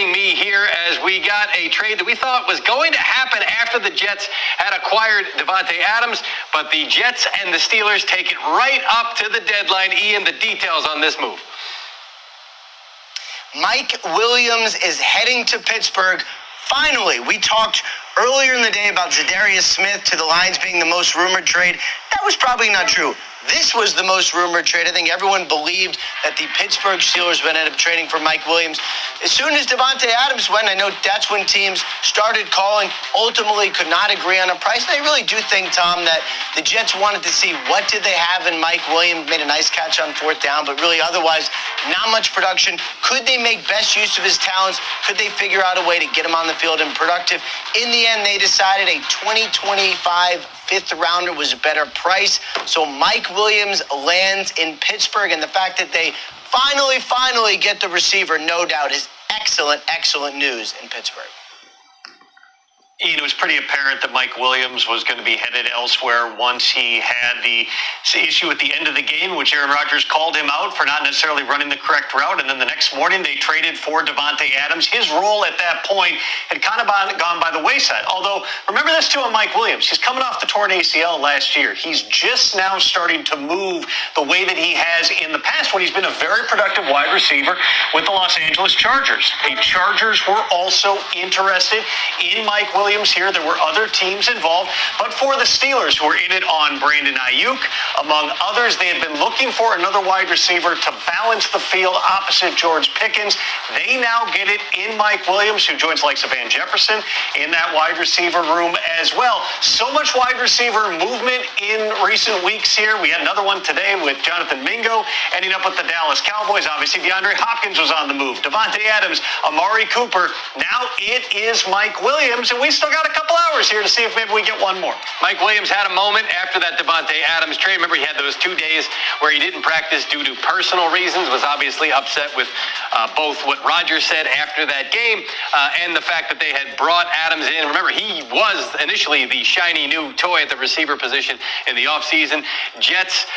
joining me here as we got a trade that we thought was going to happen after the Jets had acquired Davante Adams, but the Jets and the Steelers take it right up to the deadline. Ian, the details on this move. Mike Williams is heading to Pittsburgh. Finally, we talked earlier in the day about Zadarius Smith to the Lions being the most rumored trade. That was probably not true. This was the most rumored trade. I think everyone believed that the Pittsburgh Steelers would end up trading for Mike Williams. As soon as Davante Adams went, I know that's when teams started calling, ultimately could not agree on a price. And I really do think, Tom, that the Jets wanted to see what did they have in Mike Williams. Made a nice catch on fourth down, but really otherwise not much production. Could they make best use of his talents? Could they figure out a way to get him on the field and productive? In the end, they decided a 2025 fifth rounder was a better price. So Mike Williams lands in Pittsburgh, and the fact that they finally get the receiver, no doubt, is excellent news in Pittsburgh. It was pretty apparent that Mike Williams was going to be headed elsewhere once he had the issue at the end of the game, which Aaron Rodgers called him out for not necessarily running the correct route. And then the next morning, they traded for Davante Adams. His role at that point had kind of gone by the wayside. Although, remember this too on Mike Williams. He's coming off the torn ACL last year. He's just now starting to move the way that he has in the past when he's been a very productive wide receiver with the Los Angeles Chargers. The Chargers were also interested in Mike Williams here. There were other teams involved, but for the Steelers, who were in it on Brandon Ayuk, among others, they had been looking for another wide receiver to balance the field opposite George Pickens. They now get it in Mike Williams, who joins likes of Van Jefferson in that wide receiver room as well. So much wide receiver movement in recent weeks here. We had another one today with Jonathan Mingo ending up with the Dallas Cowboys. Obviously, DeAndre Hopkins was on the move. Davante Adams, Amari Cooper. Now it is Mike Williams, and we still got a couple hours here to see if maybe we get one more. Mike Williams had a moment after that Davante Adams trade. Remember, he had those 2 days where he didn't practice due to personal reasons, was obviously upset with both what Rodgers said after that game and the fact that they had brought Adams in. Remember, he was initially the shiny new toy at the receiver position in the offseason. Jets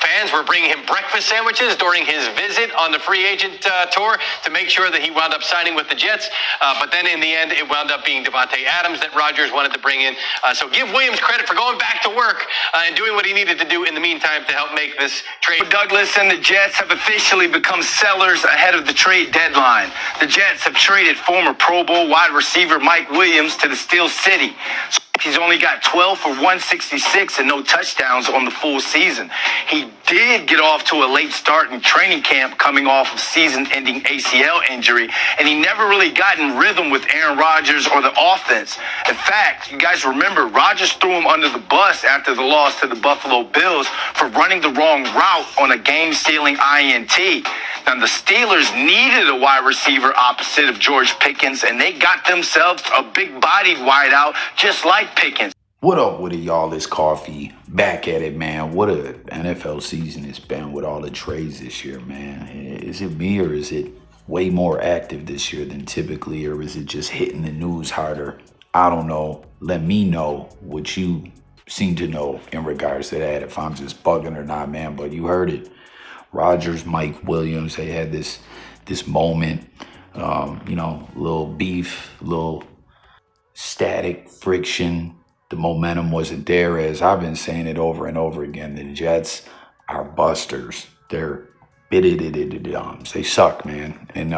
fans were bringing him breakfast sandwiches during his visit on the free agent tour to make sure that he wound up signing with the Jets. But then in the end, it wound up being Davante Adams that Rodgers wanted to bring in. So give Williams credit for going back to work and doing what he needed to do in the meantime to help make this trade. Douglas and the Jets have officially become sellers ahead of the trade deadline. The Jets have traded former Pro Bowl wide receiver Mike Williams to the Steel City. He's only got 12 for 166 and no touchdowns on the full season. He did get off to a late start in training camp coming off of season-ending ACL injury, and he never really got in rhythm with Aaron Rodgers or the offense. In fact, you guys remember, Rodgers threw him under the bus after the loss to the Buffalo Bills for running the wrong route on a game-stealing INT. Now, the Steelers needed a wide receiver opposite of George Pickens, and they got themselves a big-bodied wideout just like Pickens. What up with it, y'all? It's Coffee back at it, man. What a NFL season it's been with all the trades this year, man. Is it me, or is it way more active this year than typically, or is it just hitting the news harder? I don't know. Let me know what you seem to know in regards to that, if I'm just bugging or not, man. But you heard it. Rodgers, Mike Williams, they had this moment, little beef, little static friction. The momentum wasn't there, as I've been saying it over and over again. The Jets are busters. They're they suck, man. And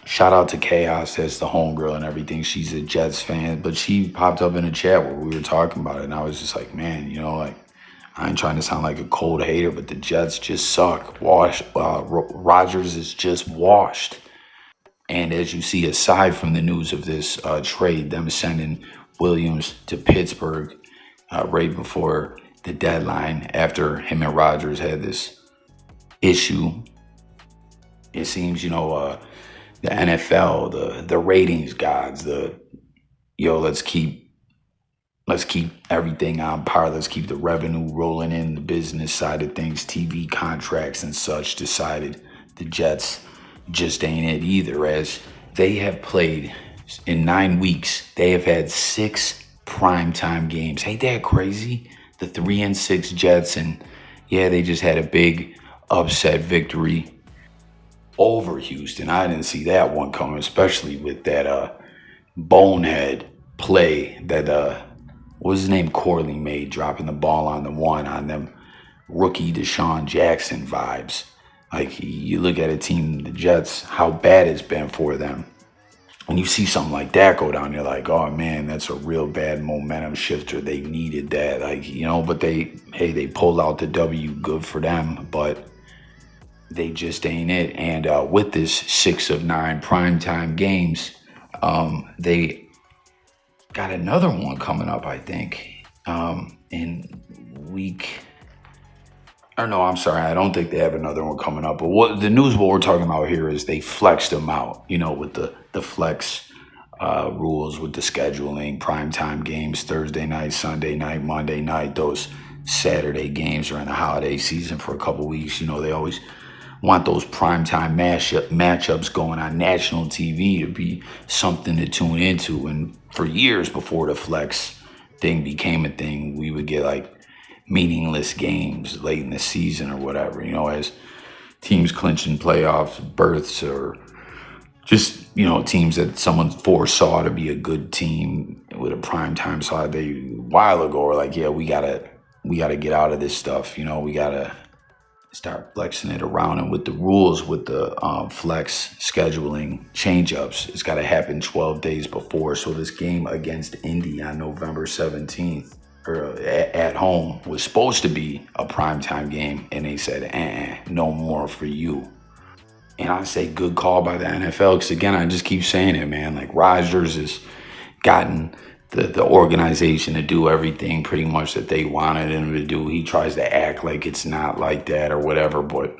shout out to Chaos, that's the homegirl and everything. She's a Jets fan, but she popped up in a chat where we were talking about it, and I was just like, man, I ain't trying to sound like a cold hater, but the Jets just suck. Rodgers is just washed. And as you see, aside from the news of this trade, them sending Williams to Pittsburgh right before the deadline, after him and Rodgers had this issue, it seems, the NFL, the ratings gods, let's keep everything on par. Let's keep the revenue rolling in, the business side of things, TV contracts and such. Decided the Jets just ain't it either, as they have played in 9 weeks. They have had 6 primetime games. Ain't that crazy? The 3-6 Jets, and yeah, they just had a big upset victory over Houston. I didn't see that one coming, especially with that bonehead play that what was his name, Corley made, dropping the ball on the one on them rookie Deshaun Jackson vibes. Like, you look at a team, the Jets, how bad it's been for them. When you see something like that go down, you're like, oh man, that's a real bad momentum shifter. They needed that, like, you know, but they pulled out the W, good for them, but they just ain't it. And with this 6 of 9 primetime games, they got another one coming up, I think, in week. Or no, I'm sorry, I don't think they have another one coming up. But what we're talking about here is they flexed them out, you know, with the flex rules, with the scheduling, primetime games, Thursday night, Sunday night, Monday night. Those Saturday games are in the holiday season for a couple weeks. You know, they always want those primetime matchups going on national TV to be something to tune into. And for years before the flex thing became a thing, we would get like meaningless games late in the season or whatever, you know, as teams clinching playoff berths, or just, you know, teams that someone foresaw to be a good team with a primetime slot a while ago are like, yeah, we gotta get out of this stuff, you know, we gotta start flexing it around. And with the rules, with the flex scheduling change-ups, it's got to happen 12 days before. So this game against Indy on November 17th, or at home, was supposed to be a primetime game, and they said, no more for you. And I say good call by the NFL, because again, I just keep saying it, man. Like, Rodgers has gotten the organization to do everything pretty much that they wanted him to do. He tries to act like it's not like that or whatever, but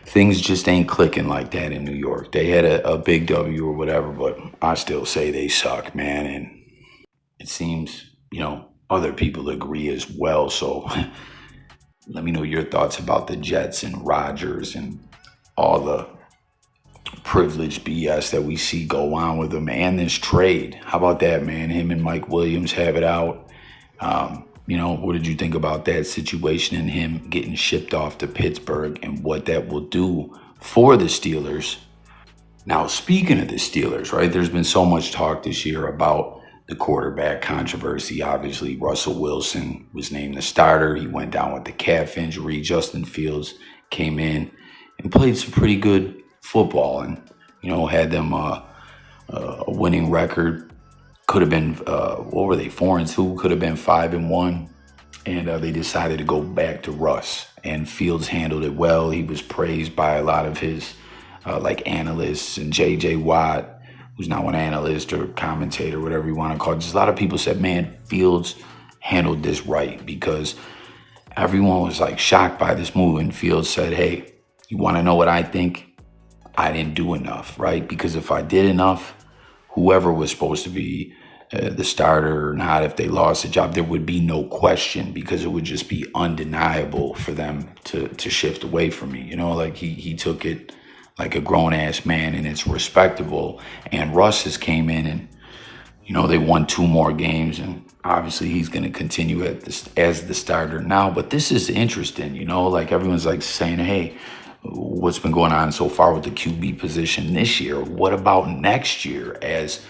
things just ain't clicking like that in New York. They had a big W or whatever, but I still say they suck, man. And it seems, you know, other people agree as well. So let me know your thoughts about the Jets and Rodgers and all the privileged BS that we see go on with him, and this trade. How about that, man? Him and Mike Williams have it out. You know, what did you think about that situation and him getting shipped off to Pittsburgh, and what that will do for the Steelers? Now, speaking of the Steelers, right, there's been so much talk this year about the quarterback controversy. Obviously, Russell Wilson was named the starter. He went down with the calf injury. Justin Fields came in and played some pretty good football, and, you know, had them a winning record. Could have been what were they, 4-2? Could have been 5-1, and they decided to go back to Russ. And Fields handled it well. He was praised by a lot of his like analysts, and JJ Watt, who's now an analyst or commentator, whatever you want to call it. Just a lot of people said, man, Fields handled this right, because everyone was like shocked by this move. And Fields said, hey, you want to know what I think? I didn't do enough, right? Because if I did enough, whoever was supposed to be the starter or not, if they lost the job, there would be no question, because it would just be undeniable for them to shift away from me. You know, like he took it like a grown-ass man, and it's respectable. And Russ has came in and, you know, they won 2 more games, and obviously he's going to continue as the starter now. But this is interesting, you know, like everyone's like saying, hey, what's been going on so far with the QB position this year? What about next year, as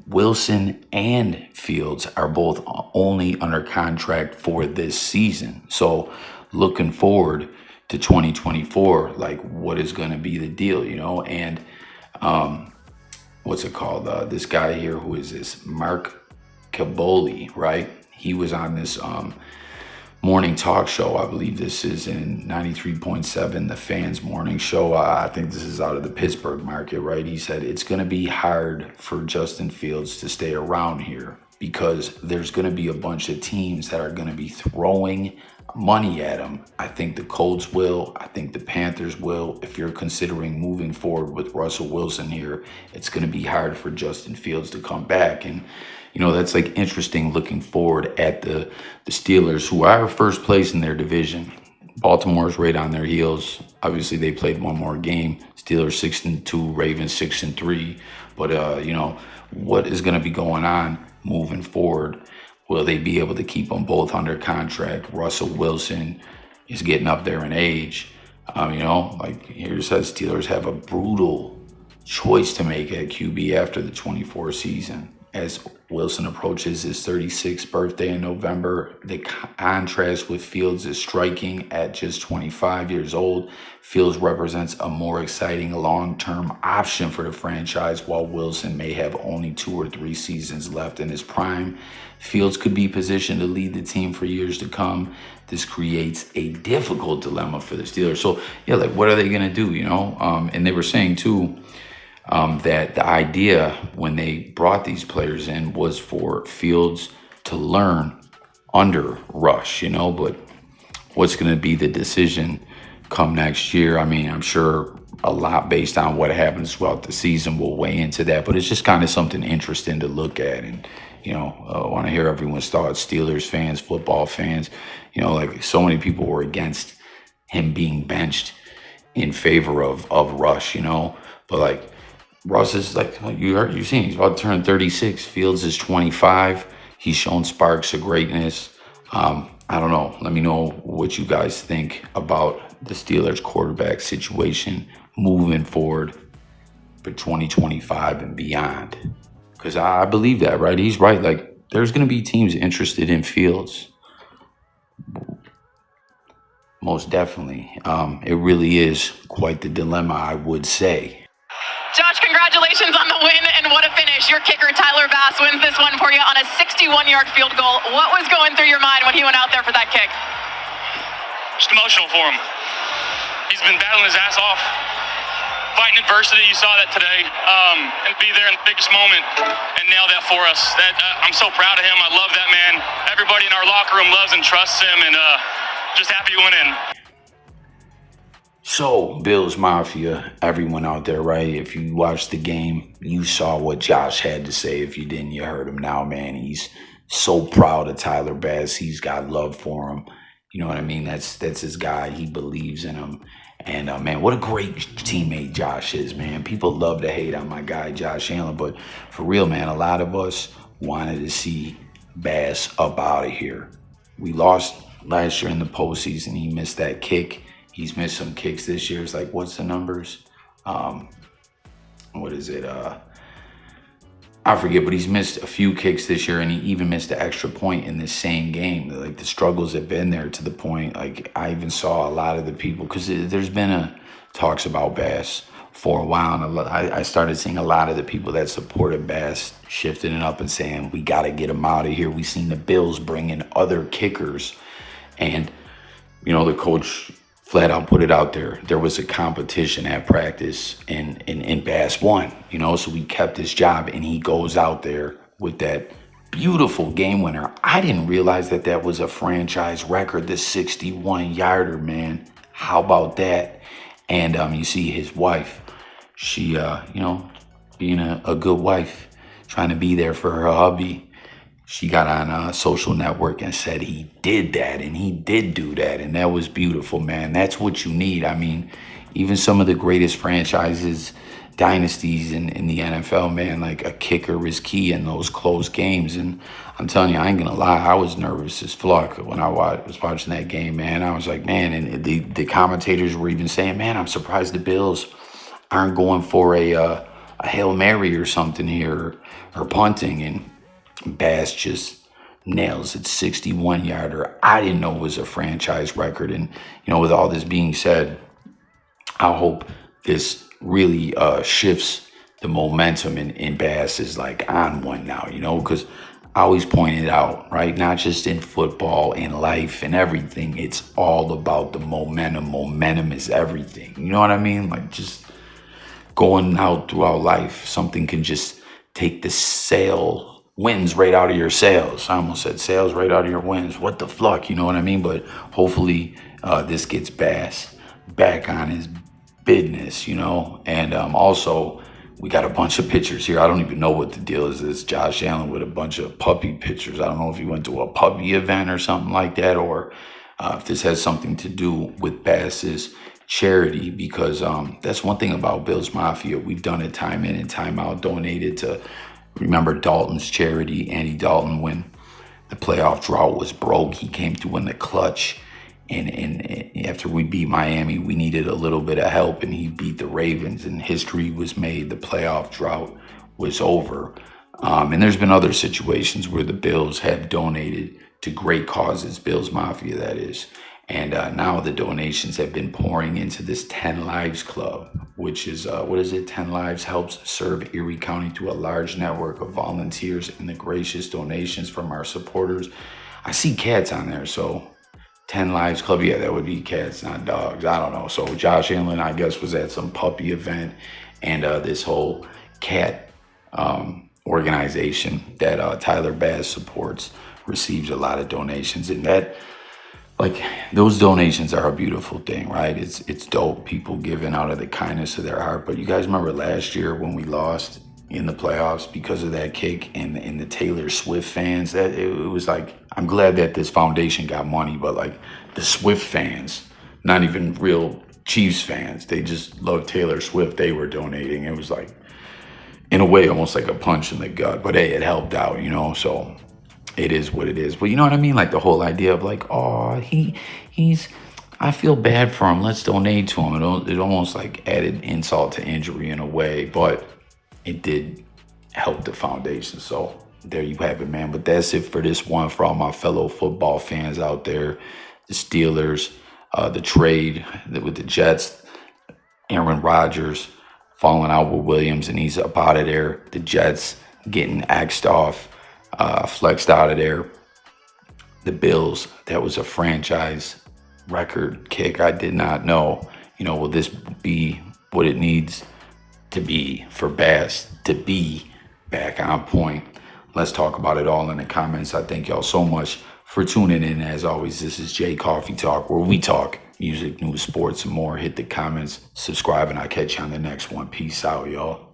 Wilson and Fields are both only under contract for this season? So looking forward to 2024, like, what is going to be the deal, you know? And what's it called? This guy here, who is this? Mark Caboli, right? He was on this morning talk show. I believe this is in 93.7, the Fans morning show. I think this is out of the Pittsburgh market, right? He said it's going to be hard for Justin Fields to stay around here, because there's going to be a bunch of teams that are going to be throwing money at him. I think the Colts will. I think the Panthers will. If you're considering moving forward with Russell Wilson here, it's going to be hard for Justin Fields to come back. And you know, that's like interesting looking forward at the Steelers, who are first place in their division. Baltimore's right on their heels. Obviously, they played one more game. Steelers 6-2, Ravens 6-3. But, you know, what is going to be going on moving forward? Will they be able to keep them both under contract? Russell Wilson is getting up there in age. Like here says Steelers have a brutal choice to make at QB after the 24 season. As Wilson approaches his 36th birthday in November, the contrast with Fields is striking. At just 25 years old, Fields represents a more exciting long-term option for the franchise, while Wilson may have only 2 or 3 seasons left in his prime. Fields could be positioned to lead the team for years to come. This creates a difficult dilemma for the Steelers. So, yeah, like, what are they going to do, And they were saying, too, that the idea when they brought these players in was for Fields to learn under Rush, but what's going to be the decision come next year? I mean, I'm sure a lot based on what happens throughout the season will weigh into that, but it's just kind of something interesting to look at. And, I want to hear everyone's thoughts, Steelers fans, football fans, like so many people were against him being benched in favor of Rush, but like, Russ is like you've seen, he's about to turn 36. Fields is 25. He's shown sparks of greatness. I don't know. Let me know what you guys think about the Steelers quarterback situation moving forward for 2025 and beyond. Because I believe that, right? He's right. Like, there's going to be teams interested in Fields. Most definitely. It really is quite the dilemma, I would say. Josh, congratulations on the win, and what a finish. Your kicker, Tyler Bass, wins this one for you on a 61-yard field goal. What was going through your mind when he went out there for that kick? Just emotional for him. He's been battling his ass off, fighting adversity. You saw that today, and be there in the biggest moment and nail that for us. I'm so proud of him. I love that man. Everybody in our locker room loves and trusts him, and just happy he went in. So, Bills Mafia, everyone out there, right? If you watched the game, you saw what Josh had to say. If you didn't, you heard him now, man. He's so proud of Tyler Bass. He's got love for him. You know what I mean? That's his guy. He believes in him. And, man, what a great teammate Josh is, man. People love to hate on my guy, Josh Allen. But for real, man, a lot of us wanted to see Bass up out of here. We lost last year in the postseason. He missed that kick. He's missed some kicks this year. It's like, what's the numbers? What is it? I forget, but he's missed a few kicks this year, and he even missed an extra point in this same game. Like, the struggles have been there to the point, like, I even saw a lot of the people, because there's been talks about Bass for a while, and I started seeing a lot of the people that supported Bass shifting it up and saying, we got to get him out of here. We've seen the Bills bring in other kickers, and, the coach flat out put it out there. There was a competition at practice, and Bass won, so he kept his job, and he goes out there with that beautiful game winner. I didn't realize that was a franchise record, the 61-yarder, man. How about that? And you see his wife, she, being a good wife, trying to be there for her hubby. She got on a social network and said he did that, and he did do that, and that was beautiful, man. That's what you need. I mean, even some of the greatest franchises, dynasties in the NFL, man, like a kicker is key in those close games. And I'm telling you, I ain't gonna lie, I was nervous as fuck when I was watching that game, man. I was like, man, and the commentators were even saying, man, I'm surprised the Bills aren't going for a Hail Mary or something here, or punting. And Bass just nails it, 61-yarder. I didn't know it was a franchise record. And, with all this being said, I hope this really shifts the momentum in Bass is like on one now, because I always pointed out, right? Not just in football, in life, and everything. It's all about the momentum. Momentum is everything. You know what I mean? Like, just going out throughout life, something can just take the wins right out of your sails. I almost said sales right out of your wins. What the fuck, you know what I mean? But hopefully this gets Bass back on his business, And also, we got a bunch of pictures here. I don't even know what the deal is. It's Josh Allen with a bunch of puppy pictures. I don't know if he went to a puppy event or something like that, or if this has something to do with Bass's charity, because that's one thing about Bills Mafia. We've done it time in and time out, donated to, remember Dalton's charity, Andy Dalton, when the playoff drought was broke, he came through in the clutch And after we beat Miami, we needed a little bit of help, and he beat the Ravens, and history was made. The playoff drought was over. And there's been other situations where the Bills have donated to great causes, Bills Mafia, that is. And now the donations have been pouring into this 10 Lives Club, which is, 10 Lives helps serve Erie County through a large network of volunteers and the gracious donations from our supporters. I see cats on there, so 10 Lives Club, yeah, that would be cats, not dogs. I don't know. So Josh Allen, I guess, was at some puppy event, and this whole cat organization that Tyler Bass supports receives a lot of donations, and that, like, those donations are a beautiful thing, right? It's dope, people giving out of the kindness of their heart. But you guys remember last year when we lost in the playoffs because of that kick, and the Taylor Swift fans, that it was like, I'm glad that this foundation got money, but like the Swift fans, not even real Chiefs fans, they just love Taylor Swift, they were donating. It was like, in a way, almost like a punch in the gut, but hey, it helped out, you know. So it is what it is. But you know what I mean? Like the whole idea of like, oh, he's, I feel bad for him, let's donate to him. It almost like added insult to injury in a way, but it did help the foundation. So there you have it, man. But that's it for this one. For all my fellow football fans out there, the Steelers, the trade with the Jets, Aaron Rodgers falling out with Williams, and he's up out of there. The Jets getting axed off, flexed out of there. The Bills, that was a franchise record kick. I did not know. You know, will this be what it needs to be for Bass to be back on point? Let's talk about it all in the comments. I thank y'all so much for tuning in. As always, this is Jay Coffee Talk, where we talk music, news, sports, and more. Hit the comments, subscribe, and I'll catch you on the next one. Peace out, y'all.